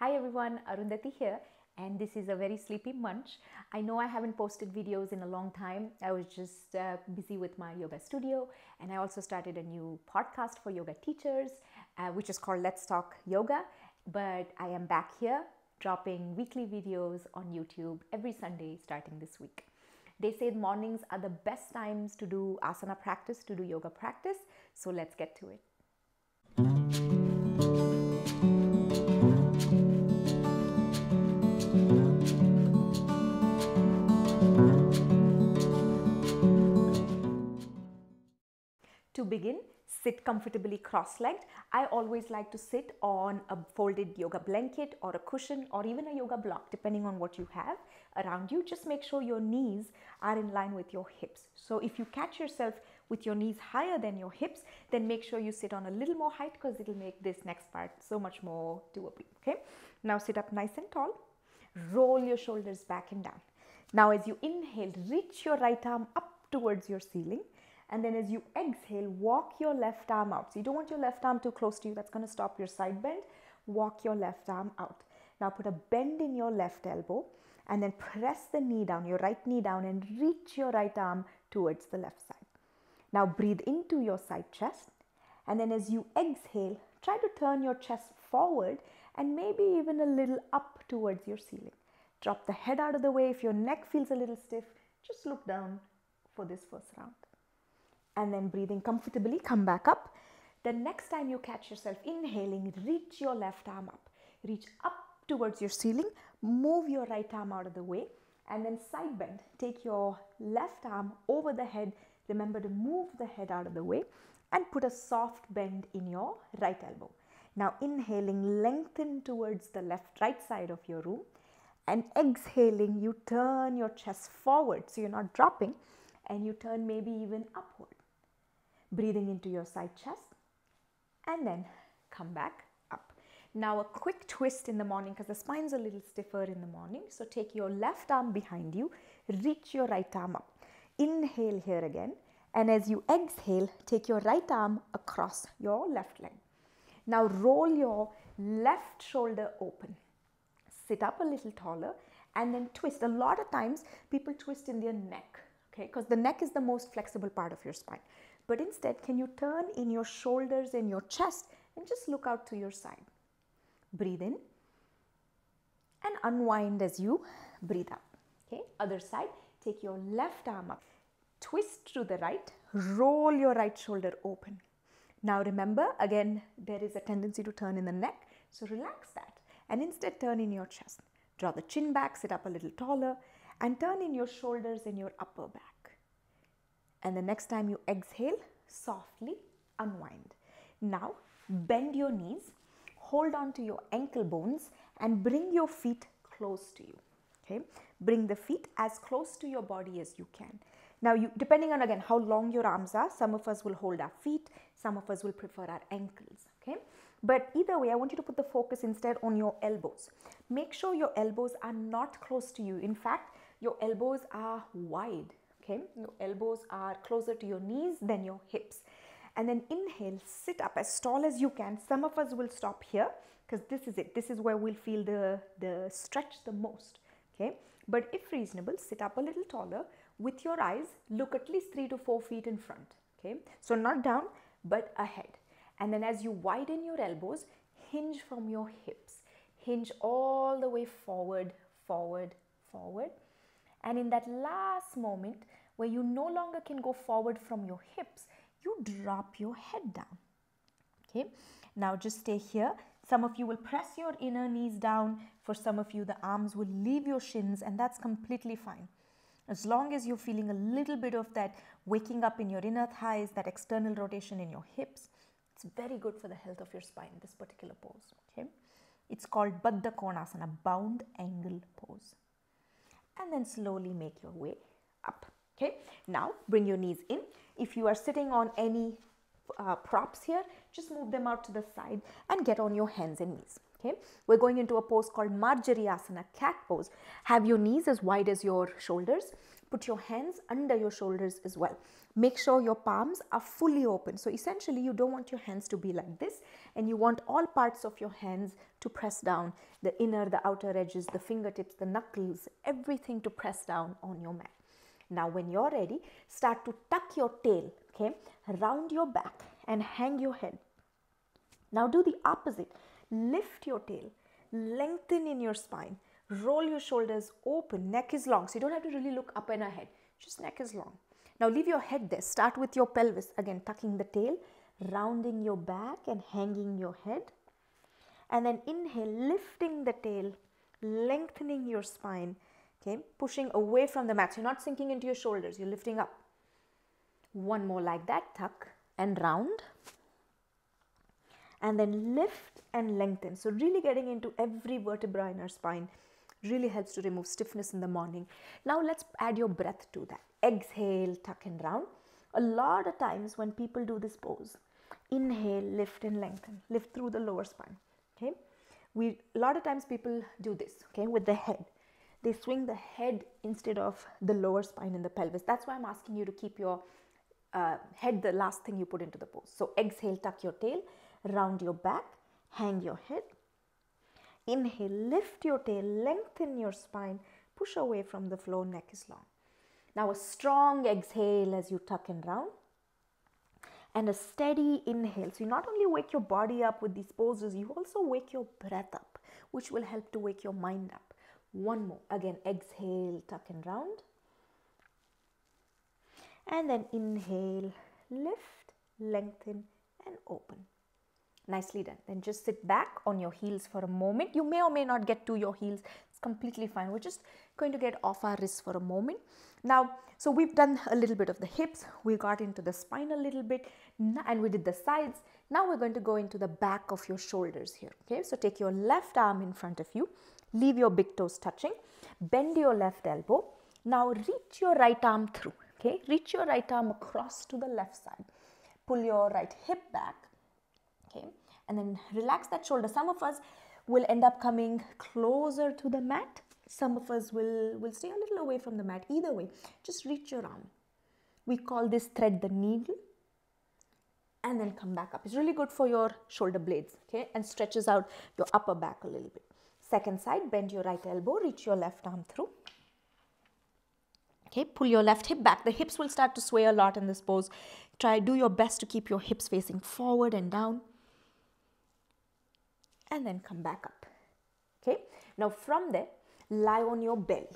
Hi everyone, Arundhati here, and this is a very sleepy munch. I know I haven't posted videos in a long time. I was just busy with my yoga studio, and I also started a new podcast for yoga teachers, which is called Let's Talk Yoga. But I am back here dropping weekly videos on YouTube every Sunday starting this week. They say mornings are the best times to do asana practice, to do yoga practice. So let's get to it. To begin, sit comfortably cross-legged. I always like to sit on a folded yoga blanket or a cushion or even a yoga block, depending on what you have around you. Just make sure your knees are in line with your hips. So if you catch yourself with your knees higher than your hips, then make sure you sit on a little more height because it'll make this next part so much more doable. Okay, now sit up nice and tall. Roll your shoulders back and down. Now as you inhale, reach your right arm up towards your ceiling. And then as you exhale, walk your left arm out. So you don't want your left arm too close to you. That's going to stop your side bend. Walk your left arm out. Now put a bend in your left elbow and then press the knee down, your right knee down, and reach your right arm towards the left side. Now breathe into your side chest. And then as you exhale, try to turn your chest forward and maybe even a little up towards your ceiling. Drop the head out of the way. If your neck feels a little stiff, just look down for this first round. And then breathing comfortably, come back up. The next time you catch yourself inhaling, reach your left arm up. Reach up towards your ceiling, move your right arm out of the way, and then side bend. Take your left arm over the head. Remember to move the head out of the way and put a soft bend in your right elbow. Now inhaling, lengthen towards the right side of your room, and exhaling, you turn your chest forward so you're not dropping, and you turn maybe even upward. Breathing into your side chest and then come back up. Now a quick twist in the morning because the spine's a little stiffer in the morning. So take your left arm behind you, reach your right arm up. Inhale here again, and as you exhale, take your right arm across your left leg. Now roll your left shoulder open. Sit up a little taller and then twist. A lot of times people twist in their neck, okay, because the neck is the most flexible part of your spine. But instead, can you turn in your shoulders and your chest and just look out to your side. Breathe in and unwind as you breathe out. Okay, other side, take your left arm up, twist to the right, roll your right shoulder open. Now remember, again, there is a tendency to turn in the neck, so relax that and instead turn in your chest. Draw the chin back, sit up a little taller and turn in your shoulders and your upper back. And the next time you exhale, softly unwind. Now bend your knees, hold on to your ankle bones and bring your feet close to you. Okay, bring the feet as close to your body as you can. Now depending on again how long your arms are, some of us will hold our feet, some of us will prefer our ankles. Okay, but either way, I want you to put the focus instead on your elbows. Make sure your elbows are not close to you. In fact, your elbows are wide. Okay, your elbows are closer to your knees than your hips. And then inhale, sit up as tall as you can. Some of us will stop here because this is it. This is where we'll feel the stretch the most. Okay, but if reasonable, sit up a little taller with your eyes. Look at least 3 to 4 feet in front. Okay, so not down but ahead. And then as you widen your elbows, hinge from your hips. Hinge all the way forward, forward, forward. And in that last moment where you no longer can go forward from your hips, you drop your head down. Okay, now just stay here. Some of you will press your inner knees down. For some of you, the arms will leave your shins, and that's completely fine. As long as you're feeling a little bit of that waking up in your inner thighs, that external rotation in your hips, it's very good for the health of your spine, this particular pose. Okay, it's called Baddha Konasana, bound angle pose. And then slowly make your way up. Okay, now bring your knees in. If you are sitting on any props here, just move them out to the side and get on your hands and knees. Okay, we're going into a pose called Marjorie Asana, cat pose. Have your knees as wide as your shoulders. Put your hands under your shoulders as well. Make sure your palms are fully open. So essentially you don't want your hands to be like this, and you want all parts of your hands to press down, the inner, the outer edges, the fingertips, the knuckles, everything to press down on your mat. Now when you're ready, start to tuck your tail, okay, round your back and hang your head. Now do the opposite. Lift your tail, lengthen in your spine, roll your shoulders open, neck is long. So you don't have to really look up and ahead, just neck is long. Now leave your head there. Start with your pelvis, again tucking the tail, rounding your back and hanging your head. And then inhale, lifting the tail, lengthening your spine, okay, pushing away from the mat. So you're not sinking into your shoulders, you're lifting up. One more like that, tuck and round. And then lift and lengthen. So really getting into every vertebra in our spine really helps to remove stiffness in the morning. Now let's add your breath to that. Exhale, tuck and round. A lot of times when people do this pose, inhale, lift and lengthen, lift through the lower spine. Okay, a lot of times people do this, okay, with the head. They swing the head instead of the lower spine and the pelvis. That's why I'm asking you to keep your head the last thing you put into the pose. So exhale, tuck your tail, round your back, hang your head. Inhale, lift your tail, lengthen your spine, push away from the floor, neck is long. Now a strong exhale as you tuck and round, and a steady inhale. So you not only wake your body up with these poses, you also wake your breath up, which will help to wake your mind up. One more, again exhale, tuck and round, and then inhale, lift, lengthen and open. Nicely done. Then just sit back on your heels for a moment. You may or may not get to your heels. It's completely fine. We're just going to get off our wrists for a moment. Now, so we've done a little bit of the hips. We got into the spine a little bit and we did the sides. Now we're going to go into the back of your shoulders here. Okay, so take your left arm in front of you. Leave your big toes touching. Bend your left elbow. Now reach your right arm through. Okay, reach your right arm across to the left side. Pull your right hip back. Okay, and then relax that shoulder. Some of us will end up coming closer to the mat. Some of us will stay a little away from the mat. Either way, just reach your arm. We call this thread the needle, and then come back up. It's really good for your shoulder blades, okay, and stretches out your upper back a little bit. Second side, bend your right elbow, reach your left arm through. Okay, pull your left hip back. The hips will start to sway a lot in this pose. Do your best to keep your hips facing forward and down. And then come back up. Okay, now from there, lie on your belly.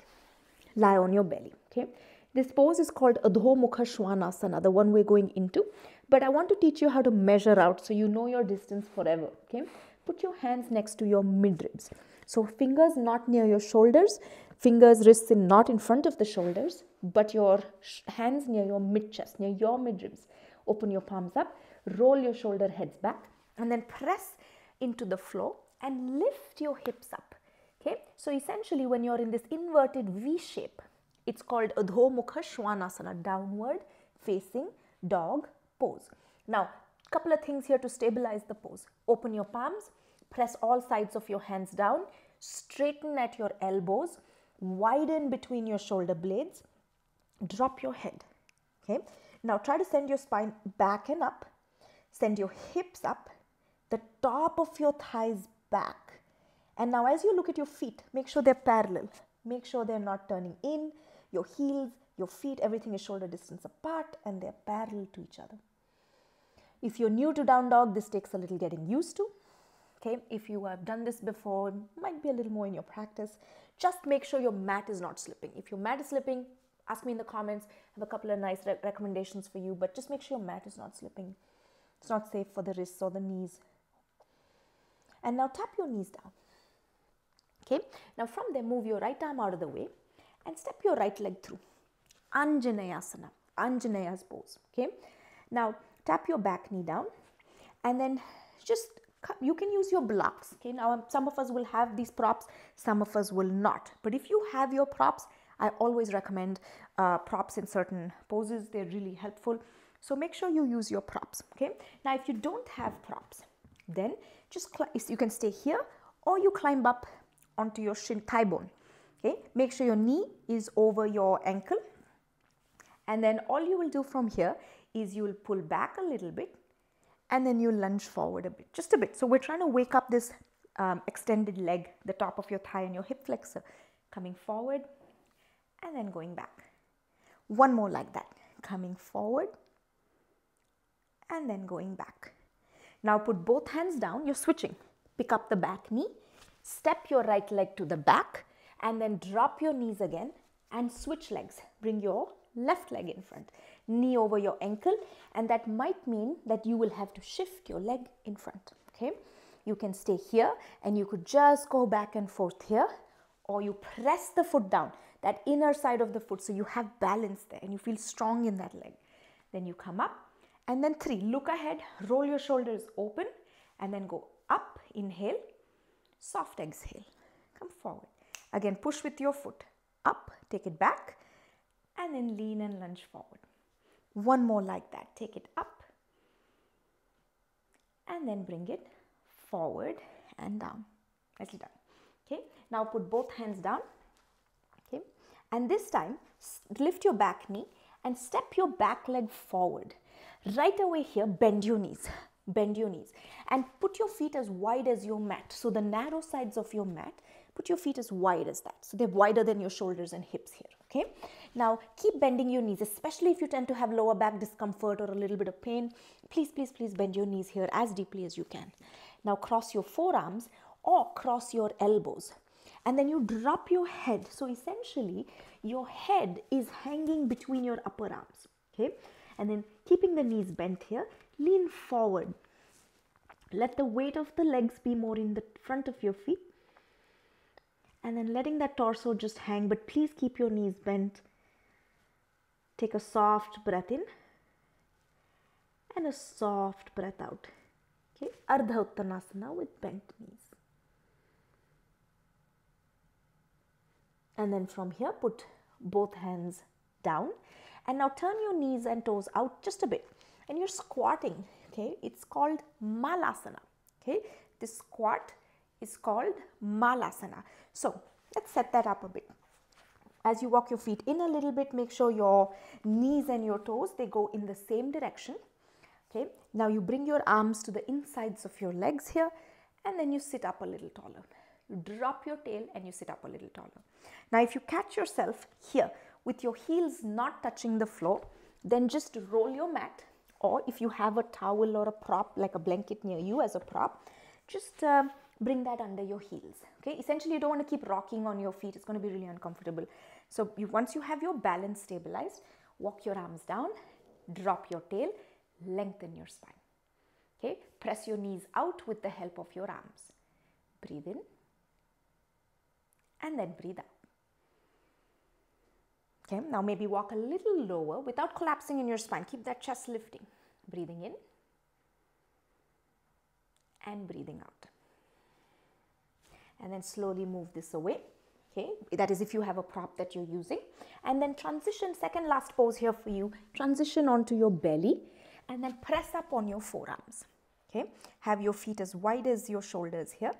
Lie on your belly. Okay, this pose is called Adho, Mukha, Swanasana, the one we're going into. But I want to teach you how to measure out so you know your distance forever. Okay, put your hands next to your midribs. So fingers not near your shoulders, fingers, wrists not in front of the shoulders, but your hands near your mid-chest, near your midribs. Open your palms up, roll your shoulder heads back, and then press into the floor and lift your hips up. Okay, so essentially when you're in this inverted V shape, it's called Adho, Mukha, Swanasana, downward facing dog pose. Now, a couple of things here to stabilize the pose. Open your palms, press all sides of your hands down, straighten at your elbows, widen between your shoulder blades, drop your head. Okay, now try to send your spine back and up, send your hips up, the top of your thighs back. And now as you look at your feet, make sure they're parallel. Make sure they're not turning in. Your heels, your feet, everything is shoulder distance apart and they're parallel to each other. If you're new to down dog, this takes a little getting used to. Okay, if you have done this before, might be a little more in your practice. Just make sure your mat is not slipping. If your mat is slipping, ask me in the comments. I have a couple of nice recommendations for you, but just make sure your mat is not slipping. It's not safe for the wrists or the knees. And now tap your knees down. Okay, now from there, move your right arm out of the way and step your right leg through. Anjaneyasana, Anjaneya's pose. Okay, now tap your back knee down and then just, you can use your blocks. Okay, now some of us will have these props, some of us will not. But if you have your props, I always recommend props in certain poses. They're really helpful. So make sure you use your props. Okay, now if you don't have props, then just you can stay here or you climb up onto your thigh bone. Okay, make sure your knee is over your ankle. And then all you will do from here is you will pull back a little bit and then you lunge forward a bit, just a bit. So we're trying to wake up this extended leg, the top of your thigh and your hip flexor, coming forward and then going back. One more like that, coming forward and then going back. Now put both hands down, you're switching. Pick up the back knee, step your right leg to the back and then drop your knees again and switch legs. Bring your left leg in front, knee over your ankle, and that might mean that you will have to shift your leg in front, okay? You can stay here and you could just go back and forth here, or you press the foot down, that inner side of the foot, so you have balance there and you feel strong in that leg. Then you come up and then 3, look ahead, roll your shoulders open and then go up, inhale, soft exhale, come forward. Again, push with your foot, up, take it back and then lean and lunge forward. One more like that, take it up and then bring it forward and down. Nicely done. Okay, now put both hands down. Okay, and this time lift your back knee and step your back leg forward. Right away here, bend your knees. Bend your knees and put your feet as wide as your mat. So the narrow sides of your mat, put your feet as wide as that. So they're wider than your shoulders and hips here. Okay. Now keep bending your knees, especially if you tend to have lower back discomfort or a little bit of pain. Please, please, please bend your knees here as deeply as you can. Now cross your forearms or cross your elbows and then you drop your head. So essentially your head is hanging between your upper arms. Okay. And then keeping the knees bent here, lean forward. Let the weight of the legs be more in the front of your feet. And then letting that torso just hang, but please keep your knees bent. Take a soft breath in and a soft breath out. Okay, Ardha Uttanasana with bent knees. And then from here, put both hands down. And now turn your knees and toes out just a bit. And you're squatting, okay? It's called Malasana, okay? This squat is called Malasana. So let's set that up a bit. As you walk your feet in a little bit, make sure your knees and your toes, they go in the same direction, okay? Now you bring your arms to the insides of your legs here, and then you sit up a little taller. You drop your tail and you sit up a little taller. Now if you catch yourself here, with your heels not touching the floor, then just roll your mat, or if you have a towel or a prop like a blanket near you as a prop, just bring that under your heels. Okay, essentially you don't want to keep rocking on your feet, it's going to be really uncomfortable. So once you have your balance stabilized, walk your arms down, drop your tail, lengthen your spine. Okay, press your knees out with the help of your arms. Breathe in and then breathe out. Okay, now maybe walk a little lower without collapsing in your spine. Keep that chest lifting. Breathing in and breathing out. And then slowly move this away. Okay, that is if you have a prop that you're using. And then transition, second last pose here for you, transition onto your belly and then press up on your forearms. Okay, have your feet as wide as your shoulders here.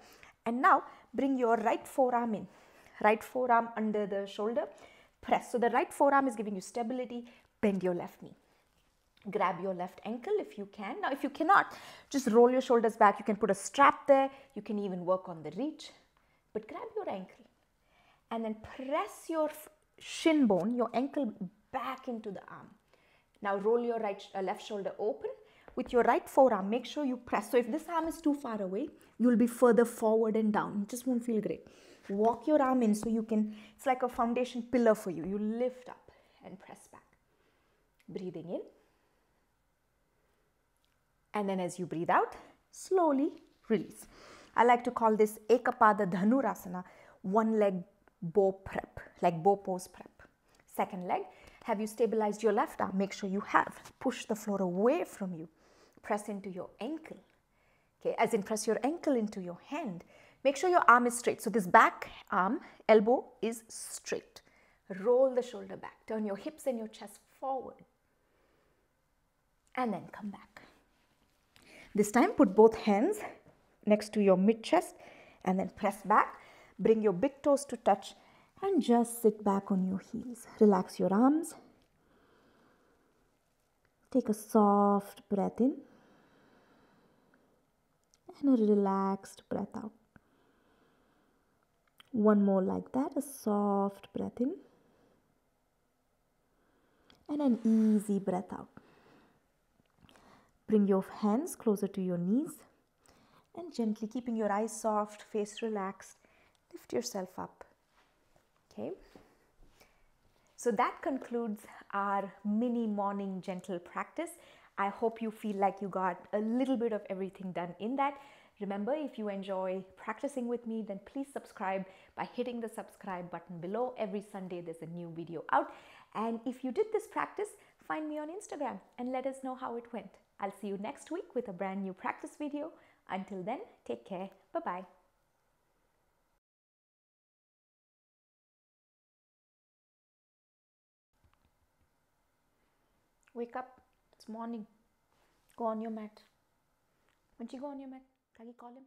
And now bring your right forearm in. Right forearm under the shoulder. Press. So the right forearm is giving you stability. Bend your left knee. Grab your left ankle if you can. Now if you cannot, just roll your shoulders back. You can put a strap there. You can even work on the reach. But grab your ankle and then press your shin bone, your ankle back into the arm. Now roll your left shoulder open. With your right forearm, make sure you press. So if this arm is too far away, you will be further forward and down. It just won't feel great. Walk your arm in so you can, it's like a foundation pillar for you. You lift up and press back. Breathing in. And then as you breathe out, slowly release. I like to call this Ekapada Dhanurasana, one leg bow prep, like bow pose prep. Second leg, have you stabilized your left arm? Make sure you have. Push the floor away from you. Press into your ankle. Okay, as in press your ankle into your hand. Make sure your arm is straight. So this back arm, elbow is straight. Roll the shoulder back. Turn your hips and your chest forward. And then come back. This time put both hands next to your mid chest and then press back. Bring your big toes to touch and just sit back on your heels. Relax your arms. Take a soft breath in and a relaxed breath out. One more like that, a soft breath in and an easy breath out. Bring your hands closer to your knees and gently, keeping your eyes soft, face relaxed, lift yourself up. Okay. So that concludes our mini morning gentle practice. I hope you feel like you got a little bit of everything done in that. Remember, if you enjoy practicing with me, then please subscribe by hitting the subscribe button below. Every Sunday there's a new video out. And if you did this practice, find me on Instagram and let us know how it went. I'll see you next week with a brand new practice video. Until then, take care. Bye-bye. Wake up. It's morning. Go on your mat. Munchi, go on your mat. Kagi, call him.